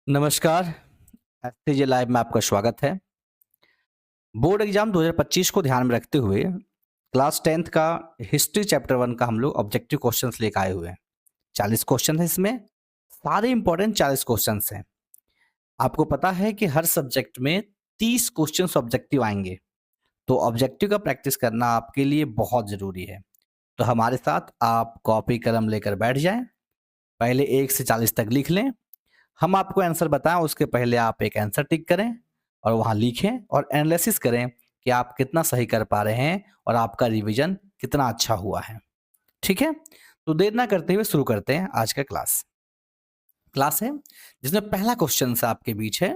नमस्कार, एसटीजे लाइव में आपका स्वागत है। बोर्ड एग्जाम 2025 को ध्यान में रखते हुए क्लास 10th का हिस्ट्री चैप्टर 1 का हम लोग ऑब्जेक्टिव क्वेश्चंस लेकर आए हुए हैं। 40 क्वेश्चन है इसमें, सारे इंपॉर्टेंट 40 क्वेश्चंस हैं। आपको पता है कि हर सब्जेक्ट में 30 क्वेश्चंस ऑब्जेक्टिव आएंगे, तो ऑब्जेक्टिव का प्रैक्टिस करना आपके लिए बहुत ज़रूरी है। तो हमारे साथ आप कॉपी कलम लेकर बैठ जाएं, पहले 1 से 40 तक लिख लें। हम आपको आंसर बताएं उसके पहले आप एक आंसर टिक करें और वहां लिखें और एनालिसिस करें कि आप कितना सही कर पा रहे हैं और आपका रिवीजन कितना अच्छा हुआ है। ठीक है, तो देर ना करते हुए शुरू करते हैं आज का क्लास है जिसमें पहला क्वेश्चन से आपके बीच है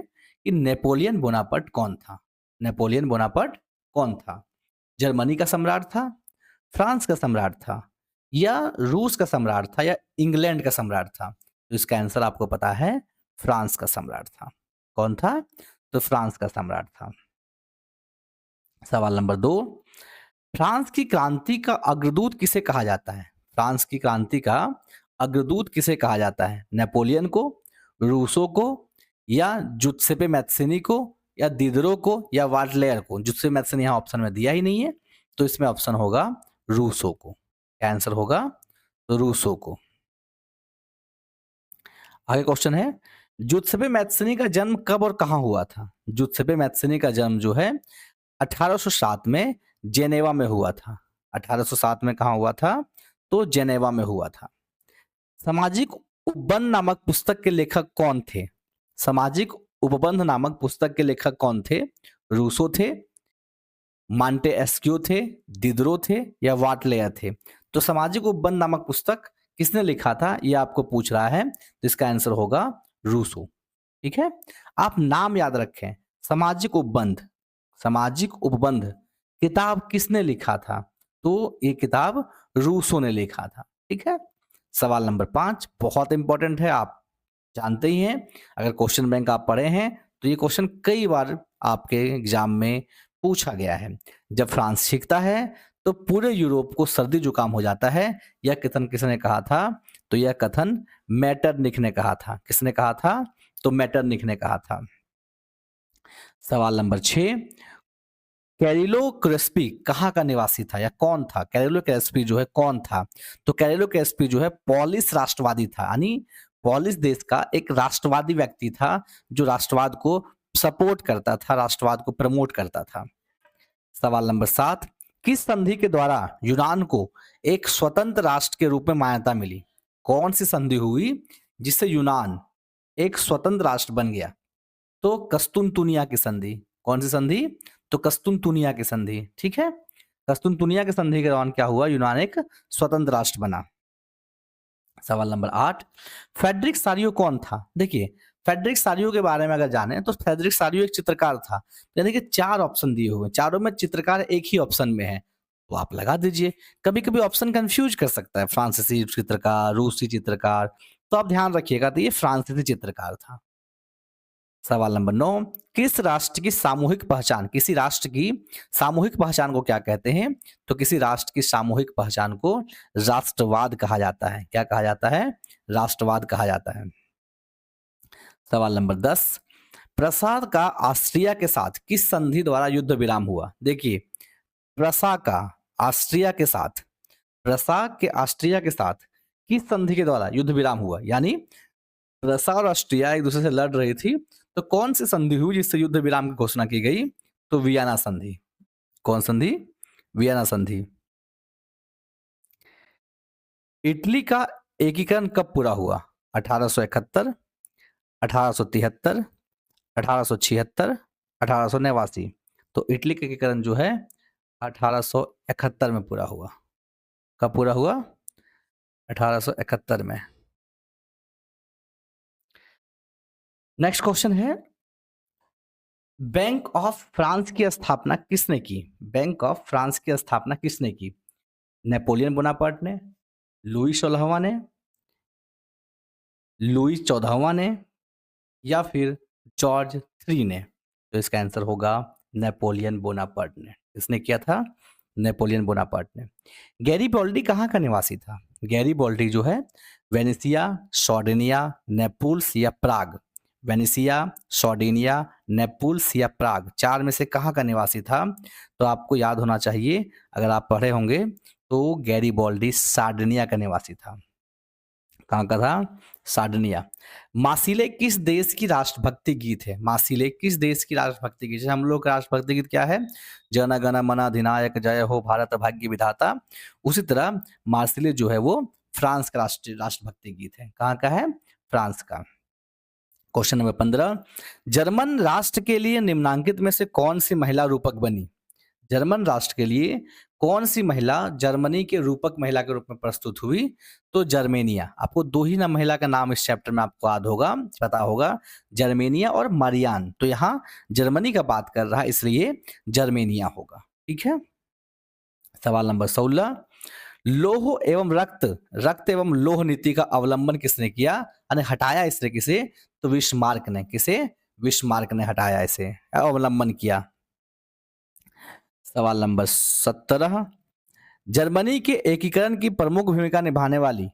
कि नेपोलियन बोनापार्ट कौन था। नेपोलियन बोनापार्ट कौन था? जर्मनी का सम्राट था, फ्रांस का सम्राट था, या रूस का सम्राट था, या इंग्लैंड का सम्राट था? तो इसका आंसर आपको पता है, फ्रांस का सम्राट था। कौन था? तो फ्रांस का सम्राट था। सवाल नंबर 2, फ्रांस की क्रांति का अग्रदूत किसे कहा जाता है? फ्रांस की क्रांति का अग्रदूत किसे कहा जाता है? नेपोलियन को, रूसो को, या जुत्सेपे मैत्सिनी को, या दिदरो को, या वाटलेयर को? जुत्से मैत्सिनी यहाँ ऑप्शन में दिया ही नहीं है, तो इसमें ऑप्शन होगा रूसो को। क्या आंसर होगा? तो रूसो को। आगे क्वेश्चन है, जुत्सेपे मैत्सिनी का जन्म कब और कहां हुआ था? जुत्सेपे मैत्सिनी का जन्म जो है 1807 में जेनेवा में हुआ था। 1807 में कहां हुआ था? तो जेनेवा में हुआ था। सामाजिक उपबंध नामक पुस्तक के लेखक कौन थे? सामाजिक उपबंध नामक पुस्तक के लेखक कौन थे? रूसो थे, मांटे एस्क्यू थे, दिदरो थे, या वाटलेयर थे? तो सामाजिक उपबंध नामक पुस्तक किसने लिखा था, ये आपको पूछ रहा है, तो इसका आंसर होगा रूसो। ठीक है, आप नाम याद रखें। सामाजिक उपबंध, सामाजिक उपबंध किताब किसने लिखा था? तो ये किताब रूसो ने लिखा था। ठीक है, सवाल नंबर 5 बहुत इंपॉर्टेंट है, आप जानते ही हैं। अगर क्वेश्चन बैंक आप पढ़े हैं तो ये क्वेश्चन कई बार आपके एग्जाम में पूछा गया है। जब फ्रांस सीखता है तो पूरे यूरोप को सर्दी जुकाम हो जाता है। यह कथन किसने कहा था? तो यह कथन मेटरनिख ने कहा था। किसने कहा था? तो मेटरनिख ने कहा था। सवाल नंबर 6, कैरिलो क्रेस्पी कहाँ का निवासी था या कौन था? कैरिलो क्रेस्पी जो है कौन था? तो कैरिलो क्रेस्पी जो है पोलिश राष्ट्रवादी था, यानी पोलिश देश का एक राष्ट्रवादी व्यक्ति था जो राष्ट्रवाद को सपोर्ट करता था, राष्ट्रवाद को प्रमोट करता था। सवाल नंबर 7, किस संधि के द्वारा यूनान को एक स्वतंत्र राष्ट्र के रूप में मान्यता मिली? कौन सी संधि हुई जिससे यूनान एक स्वतंत्र राष्ट्र बन गया? तो कस्तुनतुनिया की संधि। कौन सी संधि? तो कस्तुनतुनिया की संधि। ठीक है, कस्तुनतुनिया की संधि के दौरान क्या हुआ? यूनान एक स्वतंत्र राष्ट्र बना। सवाल नंबर 8, फ्रेडरिक सारियो कौन था? देखिए, फ्रेडरिक सारियो के बारे में अगर जाने तो फ्रेडरिक सारियो एक चित्रकार था। यानी कि 4 ऑप्शन दिए हुए हैं, चारों में चित्रकार एक ही ऑप्शन में है, तो आप लगा दीजिए। कभी कभी ऑप्शन कंफ्यूज कर सकता है, फ्रांसीसी चित्रकार, रूसी चित्रकार, तो आप ध्यान रखिएगा, तो ये फ्रांसीसी चित्रकार था। सवाल नंबर 9, किस राष्ट्र की सामूहिक पहचान, किसी राष्ट्र की सामूहिक पहचान को क्या कहते हैं? तो किसी राष्ट्र की सामूहिक पहचान को राष्ट्रवाद कहा जाता है। क्या कहा जाता है? राष्ट्रवाद कहा जाता है। सवाल नंबर 10, प्रसाद का ऑस्ट्रिया के साथ किस संधि द्वारा युद्ध विराम हुआ? देखिए, प्रसा का ऑस्ट्रिया के साथ, प्रसा के ऑस्ट्रिया के साथ किस संधि के द्वारा युद्ध विराम हुआ? यानी रसा और ऑस्ट्रिया एक दूसरे से लड़ रही थी, तो कौन सी संधि हुई जिससे युद्ध विराम की घोषणा की गई? तो वियना संधि। कौन संधि? वियना संधि। इटली का एकीकरण कब पूरा हुआ? 1871, 1873, 1876, 1889? तो इटली का एकीकरण जो है 1871 में पूरा हुआ। कब पूरा हुआ? 1871 में। नेक्स्ट क्वेश्चन है, बैंक ऑफ फ्रांस की स्थापना किसने की? बैंक ऑफ फ्रांस की स्थापना किसने की? नेपोलियन बोनापार्ट ने, लुई 16वां ने, लुई 14वां ने, या फिर जॉर्ज 3 ने? तो इसका आंसर होगा नेपोलियन बोनापार्ट ने। इसने किया था? नेपोलियन बोनापार्ट ने। गैरीबॉल्डी कहाँ का निवासी था? गैरीबॉल्डी जो है वेनेसिया, सार्डिनिया, नेपल्स, या प्राग? वेनिसिया, सार्डिनिया, नेपल्स या प्राग, चार में से कहाँ का निवासी था? तो आपको याद होना चाहिए, अगर आप पढ़े होंगे तो गैरीबॉल्डी सार्डिनिया का निवासी था। कहाँ का था? सार्डिनिया। मासिले किस देश की राष्ट्रभक्ति गीत है? मासिले किस देश की राष्ट्रभक्ति गीत है? हम लोग का राष्ट्रभक्ति गीत क्या है? जन गण मन अधिनायक जय हो भारत भाग्य विधाता। उसी तरह मार्सिले जो है वो फ्रांस का राष्ट्रभक्ति गीत है। कहाँ का है? फ्रांस का। क्वेश्चन नंबर 15, जर्मन राष्ट्र के लिए निम्नांकित में से कौन सी महिला रूपक बनी? जर्मन राष्ट्र के लिए कौन सी महिला जर्मनी के रूपक महिला के रूप में प्रस्तुत हुई? तो जर्मेनिया। आपको दो ही ना महिला का नाम इस चैप्टर में आपको याद होगा, पता होगा, जर्मेनिया और मारियान। तो यहाँ जर्मनी का बात कर रहा है, इसलिए जर्मेनिया होगा। ठीक है। सवाल नंबर 16, लौह एवं रक्त एवं लौह नीति का अवलंबन किसने किया, यानी हटाया इस तरीके से? तो विस्मार्क ने। किसे? विस्मार्क ने हटाया इसे, अवलंबन किया। सवाल नंबर 17, जर्मनी के एकीकरण की प्रमुख भूमिका निभाने वाली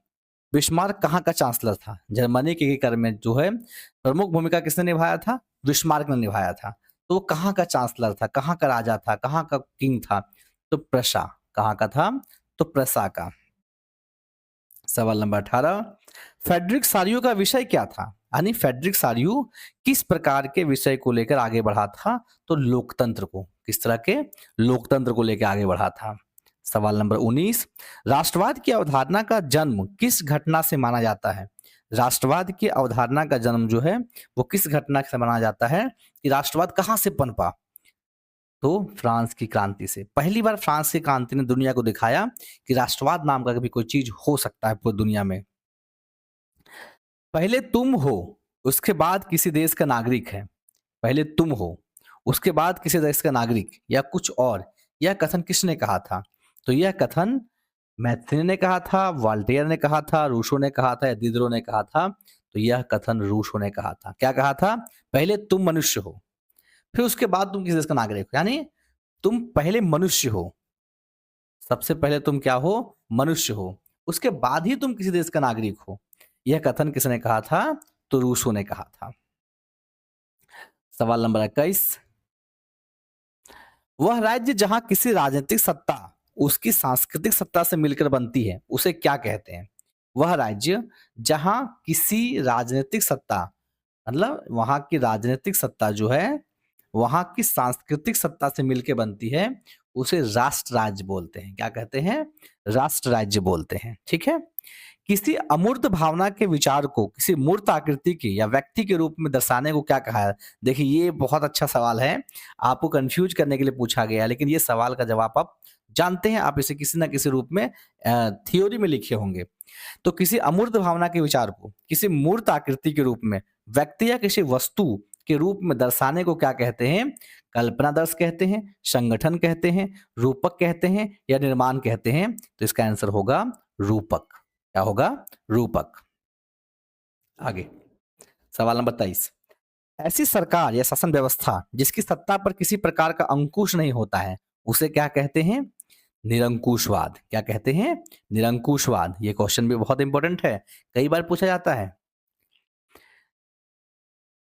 बिस्मार्क कहाँ का चांसलर था? जर्मनी के एकीकरण में जो है प्रमुख भूमिका किसने निभाया था? बिस्मार्क ने निभाया था। तो वो कहाँ का चांसलर था, कहाँ का राजा था, कहाँ का किंग था? तो प्रशा। कहाँ का था? तो प्रशा का। सवाल नंबर 18, फेडरिक सारियो का विषय क्या था? यानी फेडरिक सारियो किस प्रकार के विषय को लेकर आगे बढ़ा था? तो लोकतंत्र को। किस तरह के? लोकतंत्र को लेकर आगे बढ़ा था। सवाल नंबर 19, राष्ट्रवाद की अवधारणा का जन्म किस घटना से माना जाता है? राष्ट्रवाद की अवधारणा का जन्म जो है वो किस घटना से माना जाता है कि राष्ट्रवाद कहाँ से पनपा? तो फ्रांस की क्रांति से। पहली बार फ्रांस की क्रांति ने दुनिया को दिखाया कि राष्ट्रवाद नाम का भी कोई चीज हो सकता है पूरी दुनिया में। पहले तुम हो, उसके बाद किसी देश का नागरिक है। पहले तुम हो, उसके बाद किसी देश का नागरिक, या कुछ और। यह कथन किसने कहा था? तो यह कथन मैथ्यू ने कहा था, वॉल्टेयर ने कहा था, रूसो ने कहा था, या दिदरो ने कहा था? तो यह कथन रूसो ने कहा था। क्या कहा था? पहले तुम मनुष्य हो, फिर उसके बाद तुम किसी देश का नागरिक हो। यानी तुम पहले मनुष्य हो, सबसे पहले तुम क्या हो? मनुष्य हो, उसके बाद ही तुम किसी देश का नागरिक हो। यह कथन किसने कहा था? तो रूसो ने कहा था। सवाल नंबर 21, वह राज्य जहां किसी राजनीतिक सत्ता उसकी सांस्कृतिक सत्ता से मिलकर बनती है उसे क्या कहते हैं? वह राज्य जहां किसी राजनीतिक सत्ता, मतलब वहां की राजनीतिक सत्ता जो है वहां की सांस्कृतिक सत्ता से मिलकर बनती है, उसे राष्ट्र राज्य बोलते हैं। क्या कहते हैं? राष्ट्र राज्य बोलते हैं। ठीक है। किसी अमूर्त भावना के विचार को किसी मूर्त आकृति की या व्यक्ति के रूप में दर्शाने को क्या कहा है? देखिए ये बहुत अच्छा सवाल है, आपको कंफ्यूज करने के लिए पूछा गया है, लेकिन ये सवाल का जवाब आप जानते हैं, आप इसे किसी ना किसी रूप में थियोरी में लिखे होंगे। तो किसी अमूर्त भावना के विचार को किसी मूर्त आकृति के रूप में व्यक्ति या किसी वस्तु के रूप में दर्शाने को क्या कहते हैं? कल्पनादर्श कहते हैं, संगठन कहते हैं, रूपक कहते हैं, या निर्माण कहते हैं? तो इसका आंसर होगा रूपक। क्या होगा? रूपक। आगे सवाल नंबर 23, ऐसी सरकार या शासन व्यवस्था जिसकी सत्ता पर किसी प्रकार का अंकुश नहीं होता है उसे क्या कहते हैं? निरंकुशवाद। क्या कहते हैं? निरंकुशवाद। ये क्वेश्चन भी बहुत इंपॉर्टेंट है, कई बार पूछा जाता है।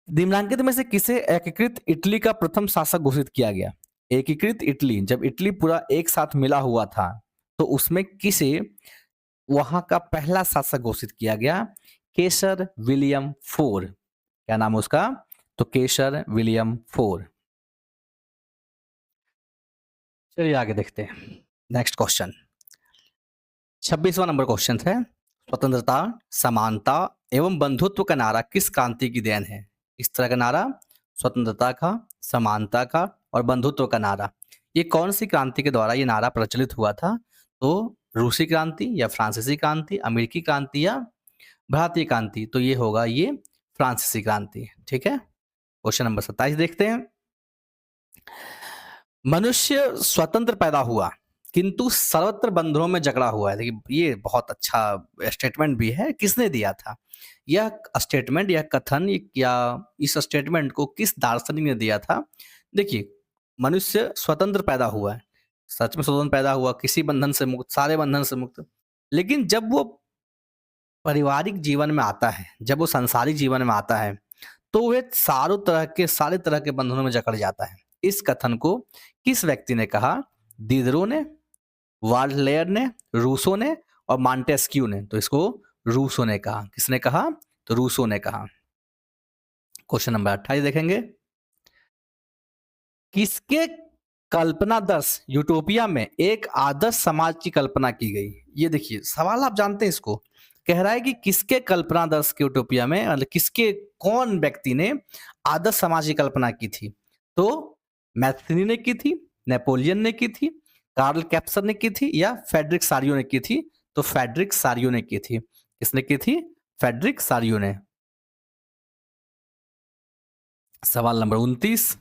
निम्नलिखित में से किसे एकीकृत इटली का प्रथम शासक घोषित किया गया? एकीकृत इटली, जब इटली पूरा एक साथ मिला हुआ था तो उसमें किसे वहां का पहला शासक घोषित किया गया? केसर विलियम फोर। क्या नाम है उसका? तो केसर विलियम फोर। चलिए आगे देखते हैं। नेक्स्ट क्वेश्चन 26वां नंबर क्वेश्चन है, स्वतंत्रता, समानता एवं बंधुत्व का नारा किस क्रांति की देन है? इस तरह का नारा, स्वतंत्रता का, समानता का और बंधुत्व का नारा, ये कौन सी क्रांति के द्वारा ये नारा प्रचलित हुआ था? तो रूसी क्रांति या फ्रांसीसी क्रांति, अमेरिकी क्रांति या भारतीय क्रांति? तो ये होगा ये फ्रांसीसी क्रांति। ठीक है। क्वेश्चन नंबर 27 देखते हैं। मनुष्य स्वतंत्र पैदा हुआ किंतु सर्वत्र बंधनों में जकड़ा हुआ है। देखिए ये बहुत अच्छा स्टेटमेंट भी है, किसने दिया था यह स्टेटमेंट या कथन, या इस स्टेटमेंट को किस दार्शनिक ने दिया था? देखिए मनुष्य स्वतंत्र पैदा हुआ है, सच में स्वतंत्र पैदा हुआ, किसी बंधन से मुक्त, सारे बंधन से मुक्त, लेकिन जब वो पारिवारिक जीवन में आता है, जब वो सांसारिक जीवन में आता है, तो वह सारे तरह के बंधनों में जकड़ जाता है। इस कथन को किस व्यक्ति ने कहा? दिदरो ने, वाल्टेयर ने, रूसो ने और मॉन्टेस्क्यू ने। तो इसको रूसो ने कहा। किसने कहा? तो रूसो ने कहा। क्वेश्चन नंबर 28 देखेंगे। किसके कल्पनादर्श यूटोपिया में एक आदर्श समाज की कल्पना की गई? ये देखिए सवाल, आप जानते हैं इसको। कह रहा है कि किसके कल्पनादर्श के यूटोपिया में, मतलब किसके, कौन व्यक्ति ने आदर्श समाज की कल्पना की थी? तो मैथनी ने की थी, नेपोलियन ने की थी, कार्ल कैप्सर ने की थी या फेडरिक सारियो ने की थी? तो फेडरिक सारियो ने की थी। किसने की थी? फेडरिक सारियो ने। सवाल नंबर 29।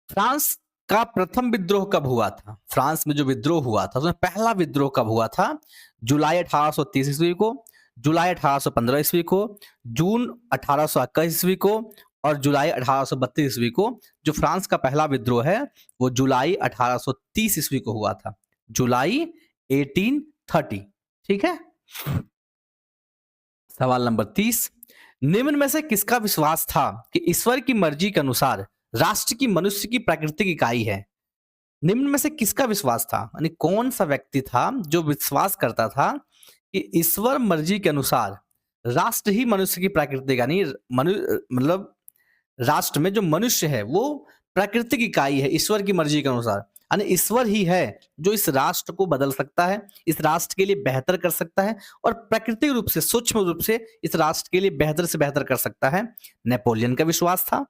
फ्रांस का प्रथम विद्रोह कब हुआ था? फ्रांस में जो विद्रोह हुआ था उसमें पहला विद्रोह कब हुआ था? जुलाई 1830 ईस्वी को, जुलाई 1815 ईस्वी को, जून 1821 ईस्वी को और जुलाई 1832 ईस्वी को। जो फ्रांस का पहला विद्रोह है वो जुलाई 1830 ईस्वी को हुआ था। जुलाई 1830। ठीक है। सवाल नंबर 30। निम्न में से किसका विश्वास था कि ईश्वर की मर्जी के अनुसार राष्ट्र की मनुष्य की प्राकृतिक इकाई है? निम्न में से किसका विश्वास था, यानी कौन सा व्यक्ति था जो विश्वास करता था कि ईश्वर मर्जी के अनुसार राष्ट्र ही मनुष्य की प्राकृतिक, यानी मतलब राष्ट्र में जो मनुष्य है वो प्राकृतिक इकाई है ईश्वर की मर्जी के अनुसार, यानी ईश्वर ही है जो इस राष्ट्र को बदल सकता है, इस राष्ट्र के लिए बेहतर कर सकता है और प्राकृतिक रूप से, सूक्ष्म रूप से इस राष्ट्र के लिए बेहतर से बेहतर कर सकता है। नेपोलियन का विश्वास था,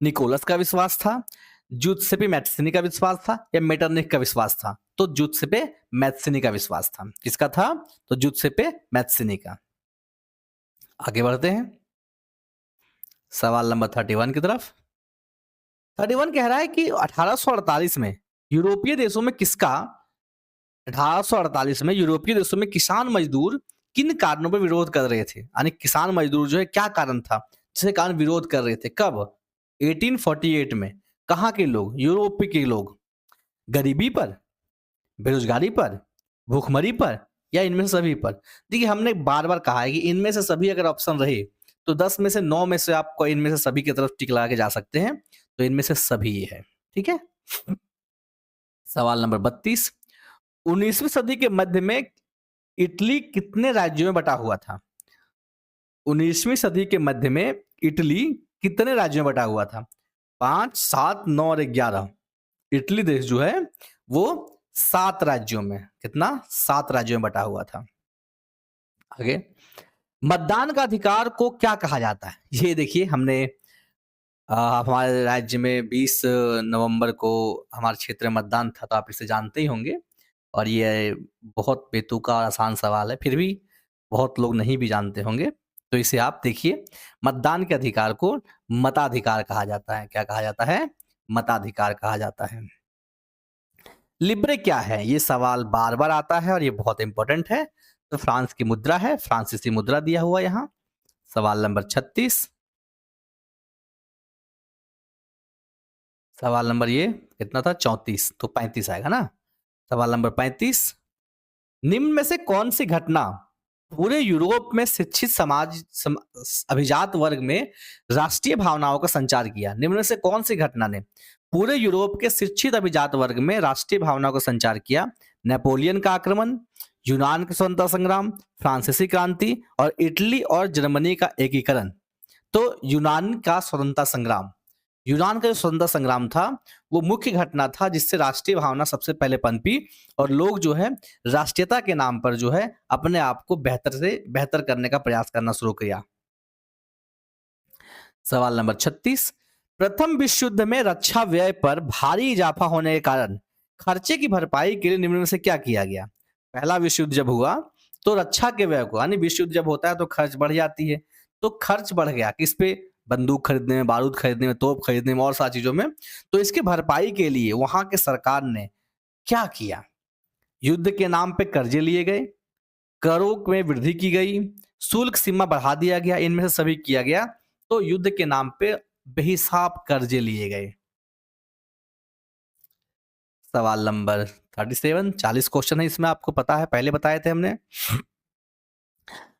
निकोलस का विश्वास था, जूसेपे मैत्सिनी का विश्वास था या मेटरनिख का विश्वास था? तो जूसेपे मैत्सिनी का विश्वास था। किसका था? तो जूसेपे मैत्सिनी का। आगे बढ़ते हैं सवाल नंबर 31 की तरफ। 31 कह रहा है कि 1848 में यूरोपीय देशों में किसका 1848 में यूरोपीय देशों में किसान मजदूर किन कारणों पर विरोध कर रहे थे? यानी किसान मजदूर जो है, क्या कारण था जिसके कारण विरोध कर रहे थे? कब? 1848 में। कहाँ के लोग? यूरोप के लोग। गरीबी पर, बेरोजगारी पर, भूखमरी पर या इनमें से सभी पर? देखिए हमने बार बार कहा है कि इनमें से सभी अगर ऑप्शन रहे तो 10 में से 9 में से आपको इनमें से सभी की तरफ टिक लगा के जा सकते हैं। तो इनमें से सभी ये है। ठीक है। सवाल नंबर 32। 19वीं सदी के मध्य में इटली कितने राज्यों में बटा हुआ था? 19वीं सदी के मध्य में इटली कितने राज्यों में बटा हुआ था? 5, 7, 9 और 11। इटली देश जो है वो 7 राज्यों में, कितना? 7 राज्यों में बटा हुआ था। आगे, मतदान का अधिकार को क्या कहा जाता है? ये देखिए हमने हमारे राज्य में 20 नवंबर को हमारे क्षेत्र में मतदान था, तो आप इसे जानते ही होंगे। और ये बहुत बेतुका और आसान सवाल है, फिर भी बहुत लोग नहीं भी जानते होंगे। तो इसे आप देखिए, मतदान के अधिकार को मताधिकार कहा जाता है। क्या कहा जाता है? मताधिकार कहा जाता है। लिब्रे क्या है? ये सवाल बार बार आता है और ये बहुत इंपॉर्टेंट है। तो फ्रांस की मुद्रा है, फ्रांसीसी मुद्रा दिया हुआ यहाँ। सवाल नंबर 36। सवाल नंबर ये कितना था? 34, तो 35 आएगा ना। सवाल नंबर 35। निम्न में से कौन सी घटना पूरे यूरोप में शिक्षित अभिजात वर्ग में राष्ट्रीय भावनाओं का संचार किया? निम्न में से कौन सी घटना ने पूरे यूरोप के शिक्षित अभिजात वर्ग में राष्ट्रीय भावनाओं का संचार किया? नेपोलियन का आक्रमण, यूनान का स्वतंत्रता संग्राम, फ्रांसीसी क्रांति और इटली और जर्मनी का एकीकरण? तो यूनान का स्वतंत्रता संग्राम। यूनान का जो स्वतंत्रता संग्राम था वो मुख्य घटना था जिससे राष्ट्रीय भावना सबसे पहले पनपी और लोग जो है राष्ट्रीयता के नाम पर जो है अपने आप को बेहतर से बेहतर करने का प्रयास करना शुरू किया। सवाल नंबर 36। प्रथम विश्व युद्ध में रक्षा व्यय पर भारी इजाफा होने के कारण खर्चे की भरपाई के लिए निम्न में से क्या किया गया? पहला विश्व युद्ध जब हुआ तो रक्षा के व्यय को, यानी विश्व युद्ध जब होता है तो खर्च बढ़ जाती है, तो खर्च बढ़ गया किस पे? बंदूक खरीदने में, बारूद खरीदने में, तोप खरीदने में और सारी चीजों में। तो इसकी भरपाई के लिए वहां के सरकार ने क्या किया? युद्ध के नाम पे कर्जे लिए गए, करों में वृद्धि की गई, शुल्क सीमा बढ़ा दिया गया, इनमें से सभी किया गया। तो युद्ध के नाम पे बेहिसाब कर्जे लिए गए। सवाल नंबर 37। 40 क्वेश्चन है इसमें, आपको पता है, पहले बताए थे हमने।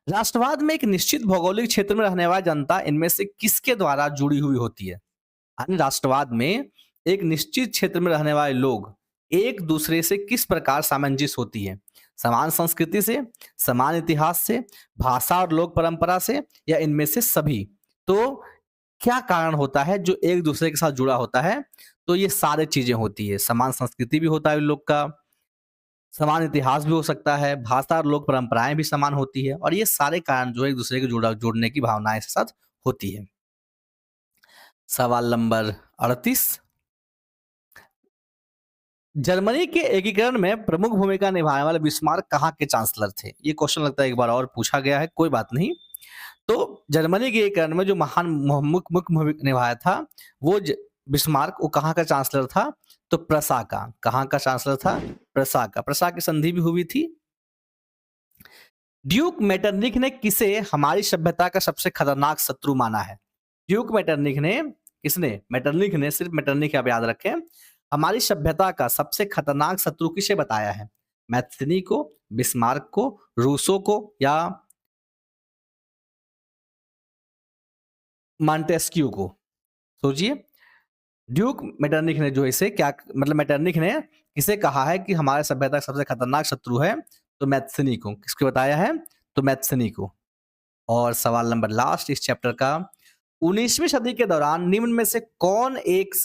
राष्ट्रवाद में एक निश्चित भौगोलिक क्षेत्र में रहने वाली जनता इनमें से किसके द्वारा जुड़ी हुई होती है? यानी राष्ट्रवाद में एक निश्चित क्षेत्र में रहने वाले लोग एक दूसरे से किस प्रकार सामंजस्य होती है? समान संस्कृति से, समान इतिहास से, भाषा और लोक परंपरा से, या इनमें से सभी? तो क्या कारण होता है जो एक दूसरे के साथ जुड़ा होता है? तो ये सारी चीजें होती है। समान संस्कृति भी होता है उन लोग का, समान इतिहास भी हो सकता है, भाषा और लोक परंपराएं भी समान होती है, और ये सारे कारण जो है एक दूसरे के जुड़ने की भावना के साथ होती है। सवाल नंबर 38, जर्मनी के एकीकरण में प्रमुख भूमिका निभाने वाले बिस्मार्क कहाँ के चांसलर थे? ये क्वेश्चन लगता है एक बार और पूछा गया है, कोई बात नहीं। तो जर्मनी के एकीकरण में जो महान मुख्य मुख्य भूमिका निभाया था वो बिस्मार्क, वो कहाँ का चांसलर था? तो प्रसा का। कहाँ का चांसलर था? प्रसा का। प्रसा की संधि भी हुई थी। ड्यूक मेटरनिख ने किसे हमारी सभ्यता का सबसे खतरनाक शत्रु माना है? ड्यूक मेटरनिख ने, किसने? मेटरनिख ने, सिर्फ मेटरनिख आप याद रखें। हमारी सभ्यता का सबसे खतरनाक शत्रु किसे बताया है? मैथ्सनी को, बिस्मार्क को, रूसो को, या मॉन्टेस्क्यू को? सोचिए। ड्यूक मेटरनिख ने जो इसे क्या मतलब, मेटरनिख ने किसे कहा है कि हमारे सभ्यता का सबसे खतरनाक शत्रु है? तो मैथ्सनी को। किसको बताया है? तो मैथ्सनी को। और सवाल नंबर लास्ट इस चैप्टर का, 19वीं सदी के दौरान निम्न में से कौन एक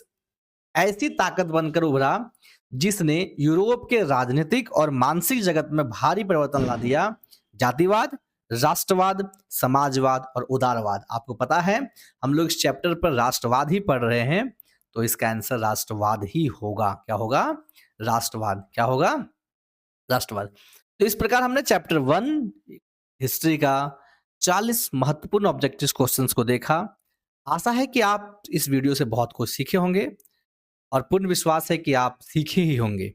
ऐसी ताकत बनकर उभरा जिसने यूरोप के राजनीतिक और मानसिक जगत में भारी परिवर्तन ला दिया? जातिवाद, राष्ट्रवाद, समाजवाद और उदारवाद। आपको पता है हम लोग इस चैप्टर पर राष्ट्रवाद ही पढ़ रहे हैं, तो इसका आंसर राष्ट्रवाद ही होगा। क्या होगा? राष्ट्रवाद। क्या होगा? राष्ट्रवाद। तो इस प्रकार हमने चैप्टर 1 हिस्ट्री का 40 महत्वपूर्ण ऑब्जेक्टिव क्वेश्चंस को देखा। आशा है कि आप इस वीडियो से बहुत कुछ सीखे होंगे, और पूर्ण विश्वास है कि आप सीखे ही होंगे।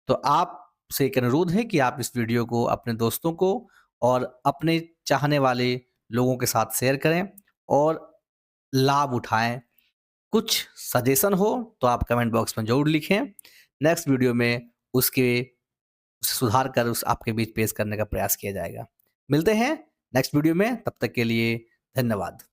तो आपसे एक अनुरोध है कि आप इस वीडियो को अपने दोस्तों को और अपने चाहने वाले लोगों के साथ शेयर करें और लाभ उठाएं। कुछ सजेशन हो तो आप कमेंट बॉक्स में ज़रूर लिखें। नेक्स्ट वीडियो में उसके सुधार कर उस आपके बीच पेश करने का प्रयास किया जाएगा। मिलते हैं नेक्स्ट वीडियो में, तब तक के लिए धन्यवाद।